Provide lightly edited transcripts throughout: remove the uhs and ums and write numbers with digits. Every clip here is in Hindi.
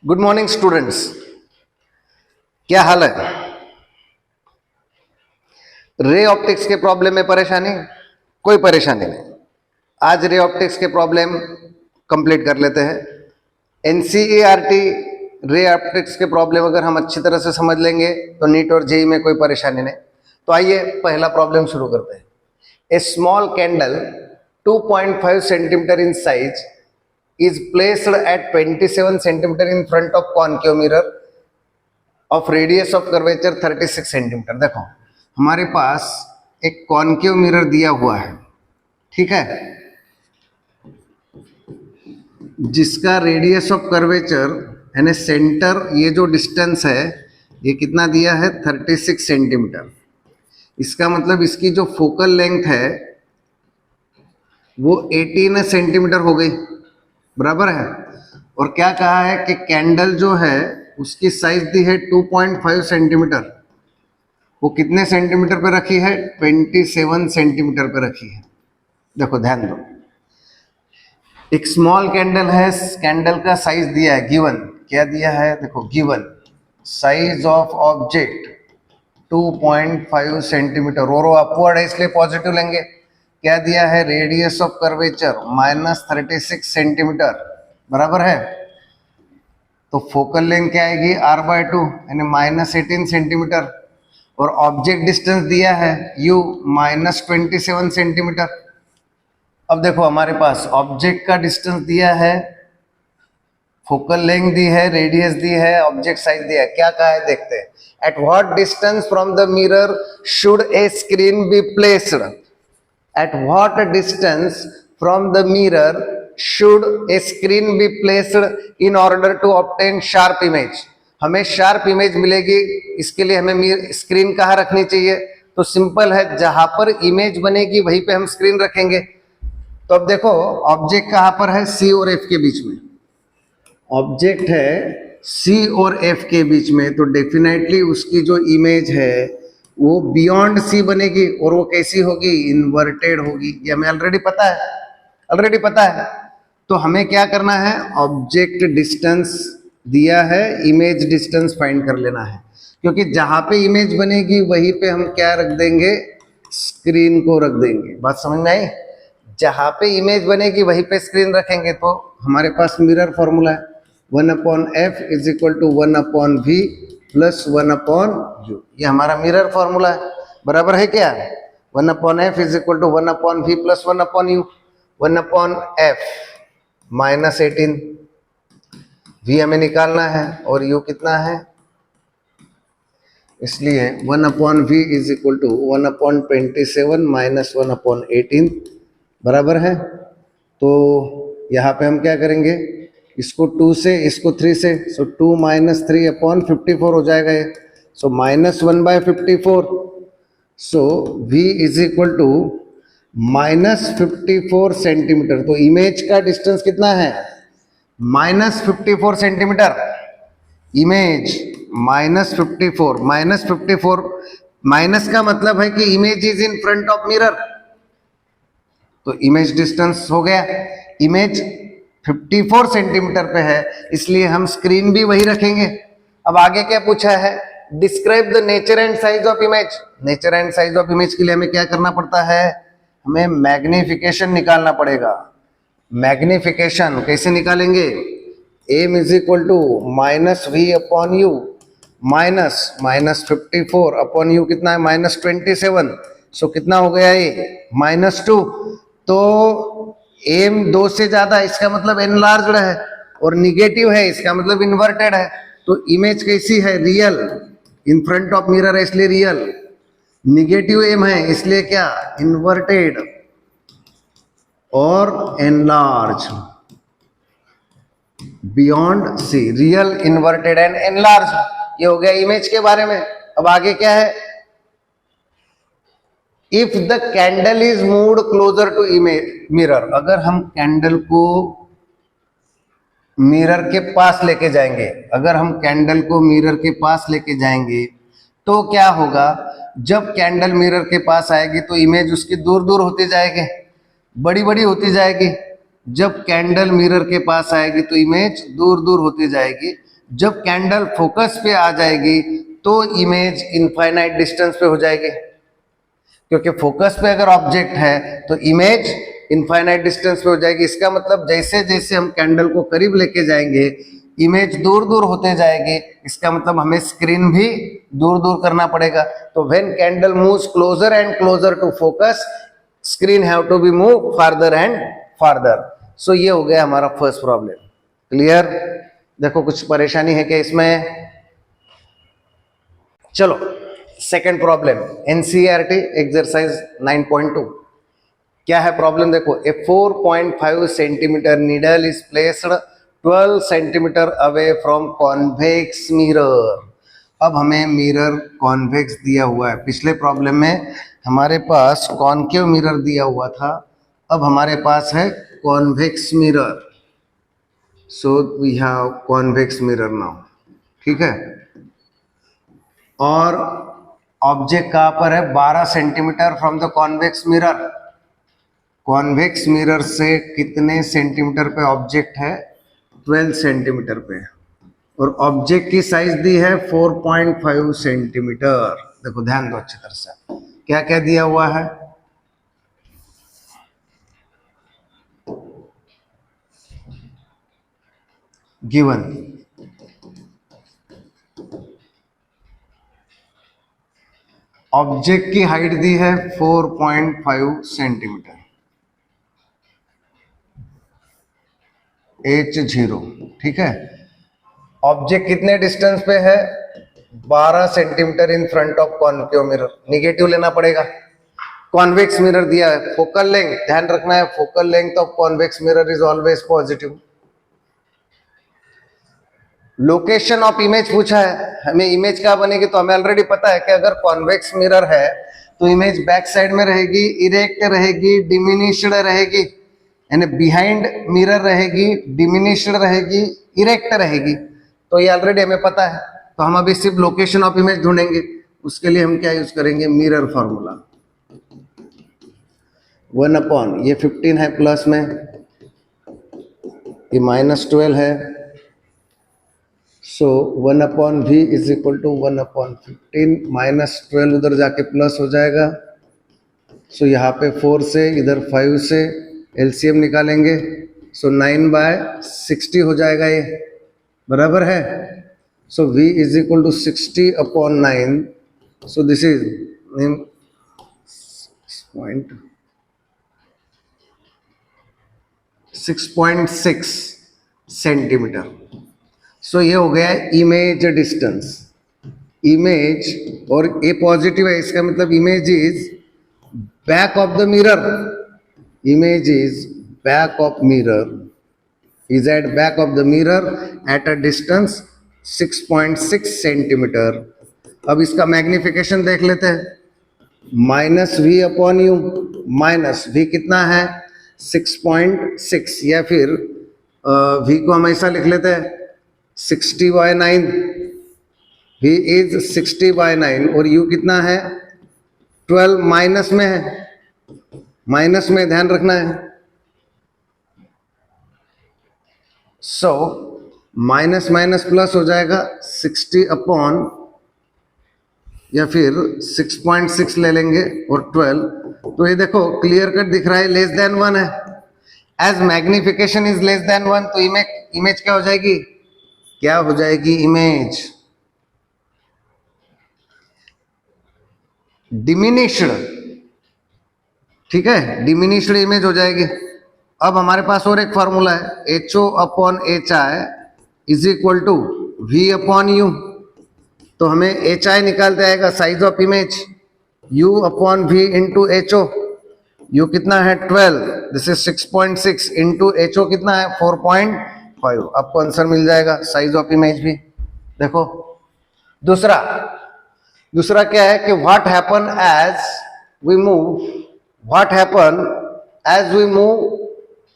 Good morning students. क्या हाल है? रे ऑप्टिक्स के प्रॉब्लम में परेशानी? कोई परेशानी नहीं। आज रे ऑप्टिक्स के प्रॉब्लम कंप्लीट कर लेते हैं। एनसीईआरटी रे ऑप्टिक्स के प्रॉब्लम अगर हम अच्छी तरह से समझ लेंगे तो नीट और जेई में कोई परेशानी नहीं। तो आइए पहला प्रॉब्लम शुरू करते हैं। A small candle 2.5 centimetre in size is placed at 27 centimeter in front of concave mirror of radius of curvature 36 centimetre. देखो हमारे पास एक कॉन्केव मिरर दिया हुआ है, ठीक है, जिसका रेडियस ऑफ कर्वेचर यानी सेंटर, ये जो डिस्टेंस है ये कितना दिया है 36 सेंटीमीटर। इसका मतलब इसकी जो फोकल लेंथ है वो 18 सेंटीमीटर हो गई, बराबर है। और क्या कहा है कि कैंडल जो है उसकी साइज दी है 2.5 सेंटीमीटर। वो कितने सेंटीमीटर पे रखी है? 27 सेंटीमीटर पे रखी है। देखो ध्यान दो, एक स्मॉल कैंडल है, कैंडल का साइज दिया है, गिवन क्या दिया है, देखो given size of object 2.5 centimetre और वो अपवर्ड है इसलिए पॉजिटिव लेंगे। क्या दिया है? रेडियस ऑफ कर्वेचर -36 सेंटीमीटर, बराबर है। तो फोकल लेंथ क्या आएगी? r/2 यानी -18 सेंटीमीटर। और ऑब्जेक्ट डिस्टेंस दिया है u -27 सेंटीमीटर। अब देखो हमारे पास ऑब्जेक्ट का डिस्टेंस दिया है, फोकल लेंथ दी है, रेडियस दी है, ऑब्जेक्ट साइज दिया है। क्या कहा है देखते हैं। At what distance from the mirror should A screen be placed? At what distance from the mirror should a screen be placed in order to obtain sharp image? हमें शार्प इमेज मिलेगी, इसके लिए हमें स्क्रीन कहाँ रखनी चाहिए? तो सिंपल है, जहां पर इमेज बनेगी वहीं पे हम स्क्रीन रखेंगे। तो अब देखो ऑब्जेक्ट कहाँ पर है? सी और एफ के बीच में। ऑब्जेक्ट है सी और एफ के बीच में, तो डेफिनेटली उसकी जो इमेज है वो बियॉन्ड सी बनेगी। और वो कैसी होगी? इन्वर्टेड होगी। ये हमें ऑलरेडी पता है। तो हमें क्या करना है? ऑब्जेक्ट डिस्टेंस दिया है, इमेज डिस्टेंस फाइंड कर लेना है। क्योंकि जहां पे इमेज बनेगी वहीं पे हम क्या रख देंगे? स्क्रीन को रख देंगे। बात समझ में आई? जहां पे इमेज बनेगी वहीं पे स्क्रीन रखेंगे। तो हमारे पास मिरर फॉर्मूला है 1/f is equal to 1/v plus 1/u। ये हमारा मिरर फॉर्मूला है, बराबर है क्या? 1/f is equal to 1/v plus 1/u। 1/f -18, v हमें निकालना है और u कितना है, इसलिए 1/v is equal to 1/27 minus 1/18, बराबर है। तो यहाँ पे हम क्या करेंगे? इसको 2 से, इसको 3 से, सो 2 - 3/54 हो जाएगा ये। So -1/54। So v is equal to -54 centimetre. तो इमेज का डिस्टेंस कितना है? -54 सेंटीमीटर। इमेज -54, -54, माइनस का मतलब है कि image is in front of mirror. तो इमेज डिस्टेंस हो गया, इमेज 54 सेंटीमीटर पे है, इसलिए हम स्क्रीन भी वही रखेंगे। अब आगे क्या पूछा है? Describe the nature and size of image. Nature and size of image के लिए हमें क्या करना पड़ता है? हमें मैग्निफिकेशन निकालना पड़ेगा। मैग्निफिकेशन कैसे निकालेंगे? M is equal to -v/u -54/u कितना है? -27। सो कितना हो गया ये? -2। तो एम 2 से ज्यादा, इसका मतलब एनलार्ज्ड है, और निगेटिव है इसका मतलब इन्वर्टेड है। तो इमेज कैसी है? Real. In front of mirror है इसलिए रियल। निगेटिव एम है इसलिए क्या? इन्वर्टेड और enlarge. Beyond C, real, inverted and enlarge. ये हो गया इमेज के बारे में। अब आगे क्या है? If the candle is moved closer to mirror, अगर हम कैंडल को मिरर के पास लेके जाएंगे, अगर हम कैंडल को मिरर के पास लेके जाएंगे तो क्या होगा? जब कैंडल मिरर के पास आएगी तो इमेज उसकी दूर दूर होती जाएगी, बड़ी बड़ी होती जाएगी। जब कैंडल मिरर के पास आएगी तो इमेज दूर दूर होती जाएगी। जब कैंडल फोकस पे आ जाएगी तो इमेज इनफाइनाइट डिस्टेंस पे हो जाएगी, क्योंकि फोकस पे अगर ऑब्जेक्ट है तो इमेज इनफाइनाइट डिस्टेंस पे हो जाएगी। इसका मतलब जैसे जैसे हम कैंडल को करीब लेके जाएंगे इमेज दूर दूर होते जाएगी, इसका मतलब हमें स्क्रीन भी दूर दूर करना पड़ेगा। तो when candle moves closer and closer to focus, screen have to be move farther and farther. So ये हो गया हमारा फर्स्ट प्रॉब्लम। क्लियर? देखो कुछ परेशानी है क्या इसमें? चलो सेकंड प्रॉब्लम, एनसीईआरटी एक्सरसाइज 9.2। क्या है प्रॉब्लम? देखो, ए 4.5 centimetre needle is placed 12 centimetre away from convex mirror. अब हमें मिरर कॉन्वेक्स दिया हुआ है। पिछले प्रॉब्लम में हमारे पास कॉन्केव मिरर दिया हुआ था, अब हमारे पास है convex mirror. So we have convex mirror now. ठीक है, और ऑब्जेक्ट कहाँ पर है? 12 centimetre from the convex mirror. Convex mirror से कितने सेंटीमीटर पे ऑब्जेक्ट है? 12 सेंटीमीटर पे। और ऑब्जेक्ट की साइज दी है 4.5 सेंटीमीटर। देखो ध्यान दो अच्छी तरह से, क्या क्या दिया हुआ है। गिवन ऑब्जेक्ट की हाइट दी है 4.5 सेंटीमीटर, H0। ठीक है, ऑब्जेक्ट कितने डिस्टेंस पे है? 12 centimetre in front of concave mirror. Negative लेना पड़ेगा। कॉन्वेक्स मिरर दिया है, फोकल लेंथ ध्यान रखना है, focal length of convex mirror is always positive. Location of image पूछा है, हमें इमेज क्या बनेगी? तो हमें ऑलरेडी पता है कि अगर कॉन्वेक्स मिरर है तो इमेज बैक साइड में रहेगी, इरेक्ट रहेगी, डिमिनिश्ड रहेगी, यानी बिहाइंड मिरर रहेगी, डिमिनिश्ड रहेगी, इरेक्ट रहेगी। तो ये ऑलरेडी हमें पता है। तो हम अभी सिर्फ लोकेशन ऑफ इमेज ढूंढेंगे। उसके लिए हम क्या यूज करेंगे? Mirror formula. 1/, ये 15 है प्लस में, ये -12 है। सो 1/v इज इक्वल टू 1/15, -12 उधर जाके प्लस हो जाएगा। सो यहाँ पे 4 से, इधर 5 से एलसीएम निकालेंगे। सो 9/60 हो जाएगा, ये बराबर है। So v is equal to 60/9। So this is 6.6 centimetre. So ये हो गया इमेज डिस्टेंस। इमेज, और ए पॉजिटिव है, इसका मतलब image is back of the mirror. Image is back of mirror, is at back of the mirror at a distance 6.6 centimetre. अब इसका मैग्निफिकेशन देख लेते हैं। -v/u, -v कितना है? 6.6, या फिर v को हम ऐसा लिख लेते हैं 60/9। v इज 60/9 और u कितना है? 12। माइनस में है, माइनस में ध्यान रखना है। सो माइनस माइनस प्लस हो जाएगा 60/, या फिर 6.6 ले लेंगे और 12। तो ये देखो क्लियर कट दिख रहा है, लेस देन 1 है। As magnification is less than 1, तो इमेज क्या हो जाएगी? क्या हो जाएगी? Image diminished. ठीक है, डिमिनिश्ड इमेज हो जाएगी। अब हमारे पास और एक फॉर्मूला है, HO/HI is equal to V/U। तो हमें HI निकालते आएगा, size of image, U/V into HO। U कितना है? 12। दिस इज 6.6 इंटू HO कितना है? 4.5। आपको आंसर मिल जाएगा, साइज ऑफ इमेज भी। देखो दूसरा क्या है कि what happen as we move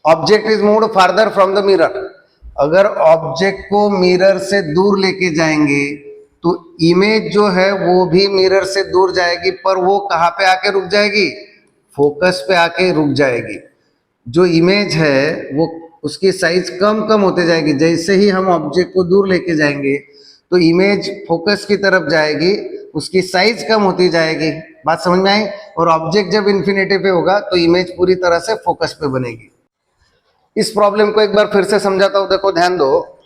object is moved farther from the mirror. अगर ऑब्जेक्ट को मिरर से दूर लेके जाएंगे तो इमेज जो है वो भी मिरर से दूर जाएगी, पर वो कहाँ पे आके रुक जाएगी? फोकस पे आके रुक जाएगी। जो इमेज है वो उसकी साइज कम कम होते जाएगी। जैसे ही हम ऑब्जेक्ट को दूर लेके जाएंगे तो इमेज फोकस की तरफ जाएगी, उसकी साइज कम होती जाएगी। बात समझ में आई? और ऑब्जेक्ट जब इन्फिनिटी पे होगा तो इमेज पूरी तरह से फोकस पे बनेगी। इस प्रॉब्लम को एक बार फिर से समझाता हूं, देखो ध्यान दो।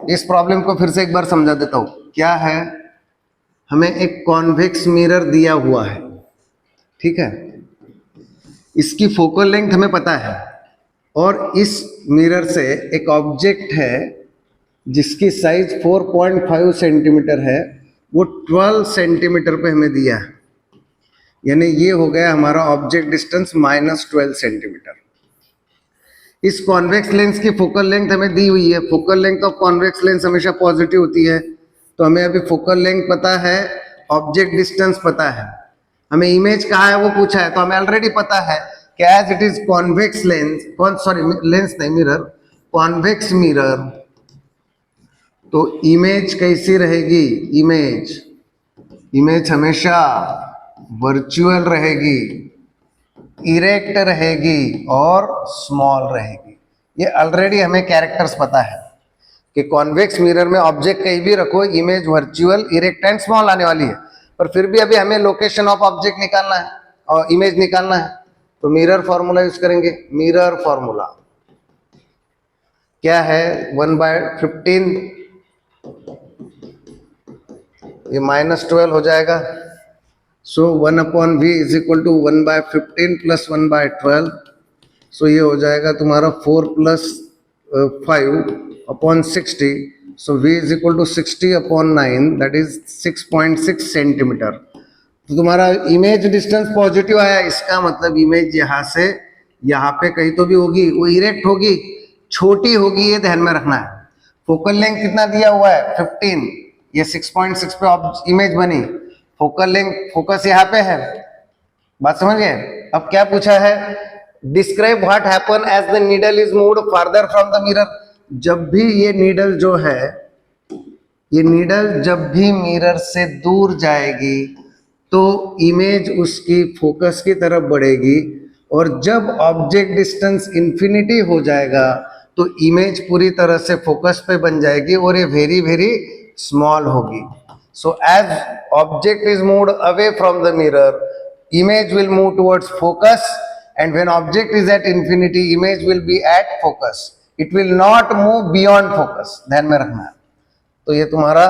इस प्रॉब्लम को फिर से एक बार समझा देता हूं। क्या है, हमें एक कॉन्वेक्स मिरर दिया हुआ है, ठीक है। इसकी फोकल लेंथ हमें पता है और इस मिरर से एक ऑब्जेक्ट है जिसकी साइज 4.5 सेंटीमीटर है, वो 12 सेंटीमीटर पे हमें दिया है। यानी ये हो गया हमारा ऑब्जेक्ट डिस्टेंस -12 सेंटीमीटर। इस कॉन्वेक्स लेंस की फोकल लेंथ हमें दी हुई है। Focal length of convex lens हमेशा पॉजिटिव होती है, तो हमें अभी फोकल लेंथ पता है, ऑब्जेक्ट डिस्टेंस पता है। हमें इमेज कहाँ है वो पूछा है, तो हमें ऑलरेडी पता है कि as it is convex lens, lens नहीं मिरर, कॉन्वेक्स मिरर, तो इमेज कैसी रहेगी? इमेज हमेशा वर्चुअल रहेगी, इरेक्ट रहेगी और स्मॉल रहेगी। ये ऑलरेडी हमें कैरेक्टर्स पता है कि कॉन्वेक्स मिरर में ऑब्जेक्ट कहीं भी रखो, image virtual, erect and small आने वाली है। पर फिर भी अभी हमें लोकेशन ऑफ ऑब्जेक्ट निकालना है और इमेज निकालना है, तो मिरर फॉर्मूला यूज करेंगे। मिरर फॉर्मूला क्या है? 1/15, ये -12 हो जाएगा। So 1/v is equal to 1/15 plus 1/12। So ये हो जाएगा तुम्हारा 4 + 5/60। So v is equal to 60/9, that is 6.6 centimetre. तो तुम्हारा इमेज डिस्टेंस पॉजिटिव आया, इसका मतलब इमेज यहाँ से यहाँ पे कहीं तो भी होगी, वो इरेक्ट होगी, छोटी होगी, ये ध्यान में रखना है। फोकल लेंथ कितना दिया हुआ है? 15, ये 6.6 पे इमेज बनी। फोकल लेंथ, फोकस यहाँ पे है, बात समझ गए? अब क्या पूछा है? Describe what happen as the needle is moved farther from the mirror. जब भी ये नीडल जो है, ये नीडल जब भी मिरर से दूर जाएगी तो इमेज उसकी फोकस की तरफ बढ़ेगी, और जब ऑब्जेक्ट डिस्टेंस इंफिनिटी हो जाएगा तो इमेज पूरी तरह से फोकस पे बन जाएगी और ये वेरी वेरी स्मॉल होगी। So as object is moved away from the mirror, image will move towards focus, and when object is at infinity, image will be at focus. It will not move beyond focus. ध्यान में रखना है। तो ये तुम्हारा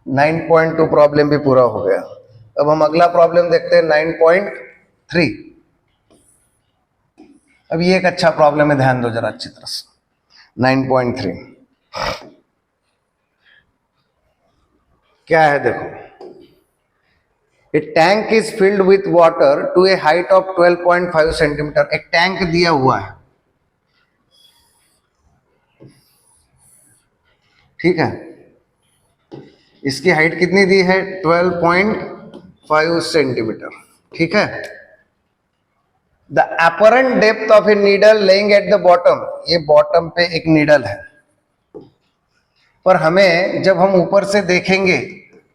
9.2 प्रॉब्लम भी पूरा हो गया। अब हम अगला प्रॉब्लम देखते हैं 9.3। अब ये एक अच्छा प्रॉब्लम है, ध्यान दो जरा अच्छी तरह से। 9.3 क्या है? देखो, a tank is filled with water to a height of 12.5 centimetre. एक टैंक दिया हुआ है, ठीक है। इसकी हाइट कितनी दी है? 12.5 सेंटीमीटर, ठीक है। The apparent depth of a needle laying at the bottom, ये बॉटम पे एक नीडल है, पर हमें जब हम ऊपर से देखेंगे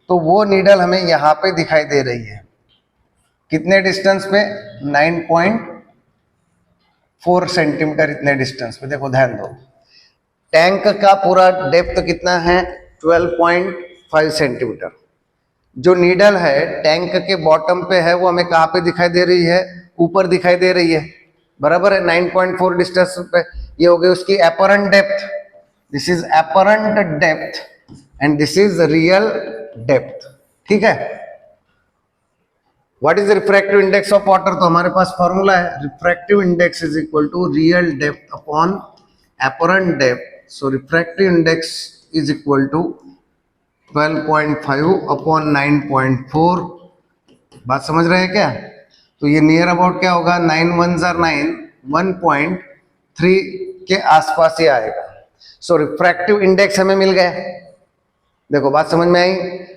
तो वो नीडल हमें यहां पे दिखाई दे रही है। कितने डिस्टेंस पे? 9.4 सेंटीमीटर, इतने डिस्टेंस पे। देखो ध्यान दो, टैंक का पूरा डेप्थ कितना है? 12.5 सेंटीमीटर। जो नीडल है टैंक के बॉटम पे है, वो हमें कहां पे दिखाई दे रही है? ऊपर दिखाई दे रही है, बराबर है। 9.4 डिस्टेंस पे ये हो गई उसकी apparent depth. This is apparent depth and this is real depth, ठीक है। What is refractive index of water? तो हमारे पास फॉर्मूला है, refractive index is equal to real depth upon apparent depth. So refractive index is equal to 12.5 upon 9.4। बात समझ रहे हैं क्या? तो ये नियर अबाउट क्या होगा? 9 1s are 9, 1.3 के आसपास ही आएगा। सो रिफ्रैक्टिव इंडेक्स हमें मिल गया। देखो बात समझ में आई?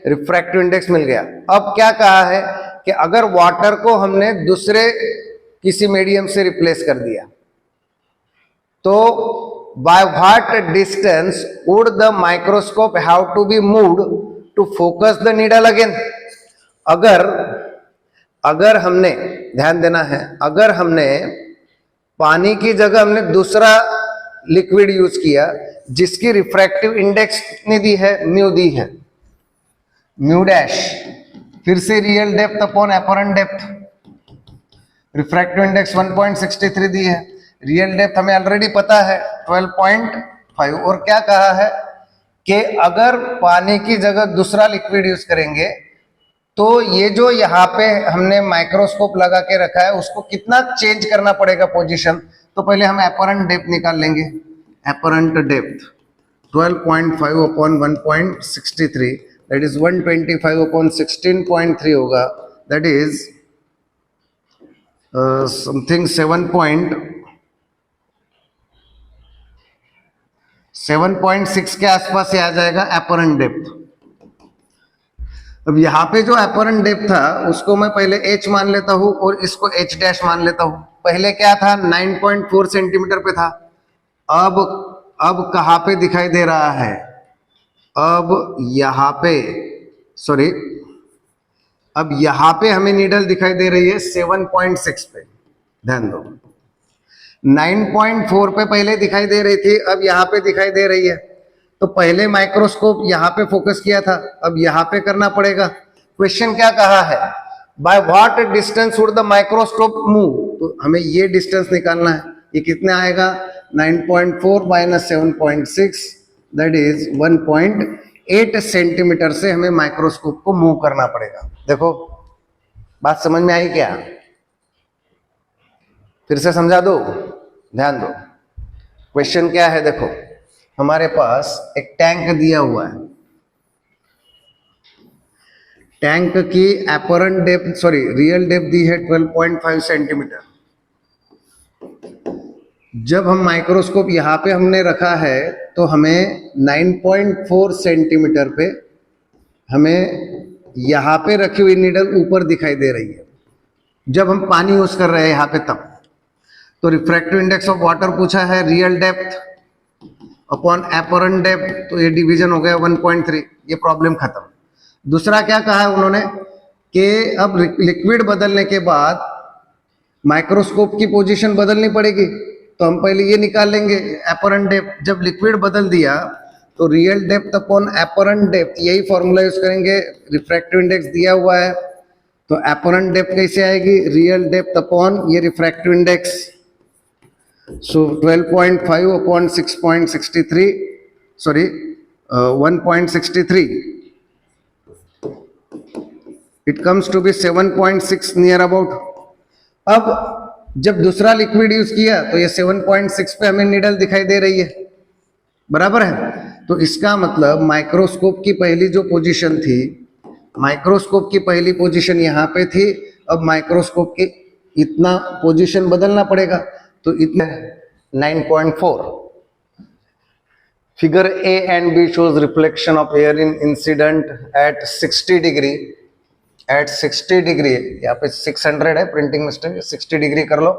रिफ्रैक्टिव इंडेक्स मिल गया। अब क्या कहा है कि अगर वाटर को हमने दूसरे किसी मीडियम से रिप्लेस कर दिया तो by what distance would the microscope have to be moved to focus the needle again? अगर हमने, ध्यान देना है, अगर हमने पानी की जगह हमने दूसरा लिक्विड यूज किया जिसकी रिफ्रैक्टिव इंडेक्स कितनी दी है, म्यू दी है, म्यू डैश। फिर से real depth upon apparent depth, refractive index 1.63 दी है, रियल डेप्थ हमें ऑलरेडी पता है 12.5। और क्या कहा है कि अगर पानी की जगह दूसरा लिक्विड यूज करेंगे तो ये जो यहाँ पे हमने माइक्रोस्कोप लगा के रखा है उसको कितना चेंज करना पड़ेगा पोजीशन। तो पहले हम एपरेंट डेप्थ निकाल लेंगे। Apparent depth 12.5 upon 1.63 that is 125 upon 16.3 होगा, दैट इज समथिंग 7.6 के आसपास से आ जाएगा एपरेंट डेप्थ। अब यहाँ पे जो एपरेंट डेप्थ था उसको मैं पहले h मान लेता हूँ और इसको h डैश मान लेता हूँ। पहले क्या था, 9.4 सेंटीमीटर पे था। अब कहाँ पे दिखाई दे रहा है, अब यहाँ पे, सॉरी, अब यहाँ पे हमें नीडल दिखाई दे रही है 7.6 पे। ध्यान दो, 9.4 पे पहले दिखाई दे रही थी, अब यहाँ पे दिखाई दे रही है। तो पहले माइक्रोस्कोप यहाँ पे फोकस किया था, अब यहाँ पे करना पड़ेगा। क्वेश्चन क्या कहा है, by what distance would the microscope move. तो हमें ये डिस्टेंस निकालना है। ये कितना आएगा, 9.4 माइनस 7.6 दैट इज 1.8 सेंटीमीटर से हमें माइक्रोस्कोप को मूव करना पड़ेगा। देखो बात समझ में आई क्या, फिर से समझा दो, ध्यान दो। क्वेश्चन क्या है, देखो हमारे पास एक टैंक दिया हुआ है, टैंक की apparent depth, sorry real depth दी है 12.5 सेंटीमीटर। जब हम माइक्रोस्कोप यहाँ पे हमने रखा है तो हमें 9.4 सेंटीमीटर पे हमें यहाँ पे रखी हुई नीडल ऊपर दिखाई दे रही है। जब हम पानी यूज कर रहे हैं यहाँ पे तब, तो रिफ्रैक्टिव इंडेक्स ऑफ वाटर पूछा है, real depth upon apparent depth, तो ये डिवीजन हो गया 1.3, ये प्रॉब्लम खत्म। दूसरा क्या कहा है उन्होंने कि अब लिक्विड बदलने के बाद माइक्रोस्कोप की पोजीशन बदलनी पड़ेगी, तो हम पहले ये निकाल लेंगे एपरेंट डेप्थ। जब लिक्विड बदल दिया तो real depth upon apparent depth, यही फॉर्मूला यूज करेंगे। रिफ्रैक्टिव इंडेक्स दिया हुआ है तो एपरेंट डेप्थ कैसे आएगी, रियल डेप्थ अपॉन ये refractive index. So 12.5 upon 6.63, sorry, 1.63, it comes to be 7.6 near about। अब जब दूसरा लिक्विड यूज किया तो ये 7.6 पे हमें नीडल दिखाई दे रही है, बराबर है। तो इसका मतलब माइक्रोस्कोप की पहली जो पोजीशन थी, माइक्रोस्कोप की पहली पोजीशन यहाँ पे थी, अब माइक्रोस्कोप की इतना पोजीशन बदलना पड़ेगा, तो इतना 9.4। Figure A and B shows reflection of air in incident at 60 degree, at 60 degree, यहाँ पे 600 है, प्रिंटिंग मिस्टेक, 60 डिग्री कर लो,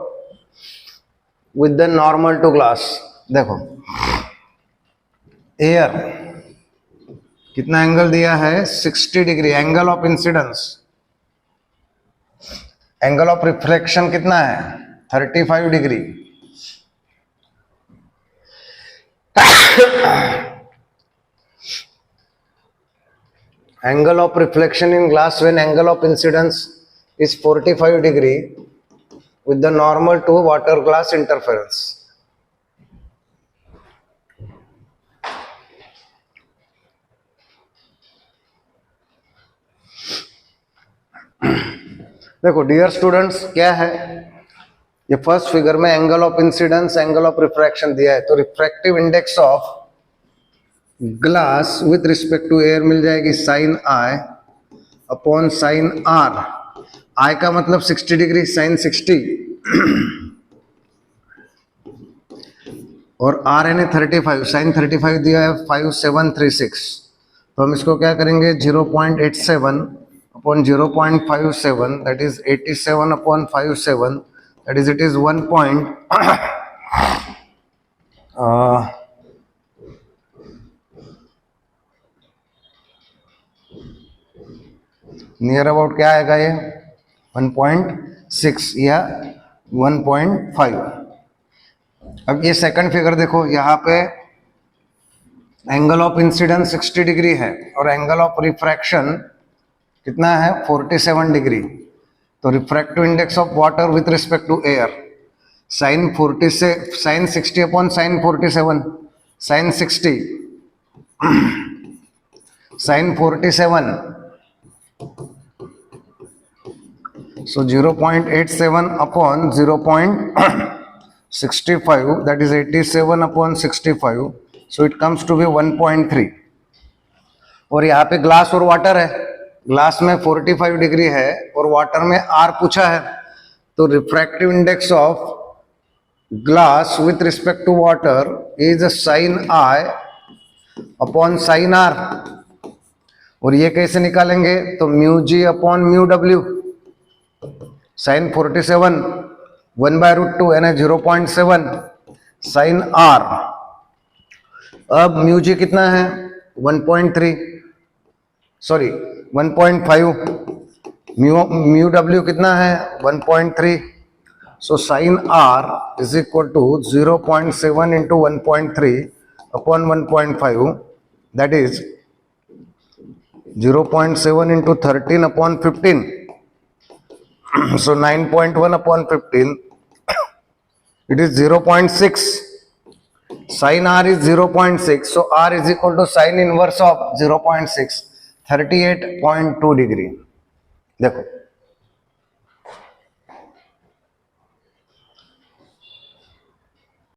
with the normal to glass. देखो एयर कितना एंगल दिया है, 60 degree, angle of incidence, angle of reflection कितना है, 35 degree. Angle of reflection in glass when angle of incidence is 45 degree with the normal to water glass interference. देखो डियर स्टूडेंट्स, क्या है ये फर्स्ट फिगर में angle of incidence, angle of refraction दिया है, तो refractive index of glass with respect to air मिल जाएगी sine I upon sine R. I का मतलब 60 डिग्री, साइन 60 और आर एन ए 35, साइन 35 दिया है 5736। तो हम इसको क्या करेंगे, 0.87 upon 0.57 that is 87 upon 57 that is, it is 1 near about क्या आएगा ये 1.6 या 1.5। अब ये सेकंड फिगर देखो, यहाँ पे एंगल ऑफ इंसिडेंस 60 डिग्री है और एंगल ऑफ रिफ्रैक्शन कितना है 47 डिग्री। तो refractive index of water with respect to air sine 60 upon sine 47, sine 60 sine 47, so 0.87 upon 0.65, that is 87 upon 65, so it comes to be 1.3। और यहाँ पे ग्लास और वाटर है, ग्लास में 45 डिग्री है और वाटर में R पूछा है, तो refractive index of glass with respect to water is sine I upon sine R। और ये कैसे निकालेंगे, तो mu G upon mu W, sine 47 1/√2 यानी 0.7 साइन R। अब म्यू जी कितना है 1.3, सॉरी 1.5, म्यू डब्ल्यू कितना है 1.3, so sine R is equal to 0.7 into 1.3 upon 1.5, that is 0.7 into 13 upon 15, so 9.1 upon 15, it is 0.6, sin R is 0.6, so R is equal to sin inverse of 0.6, 38.2 degree. देखो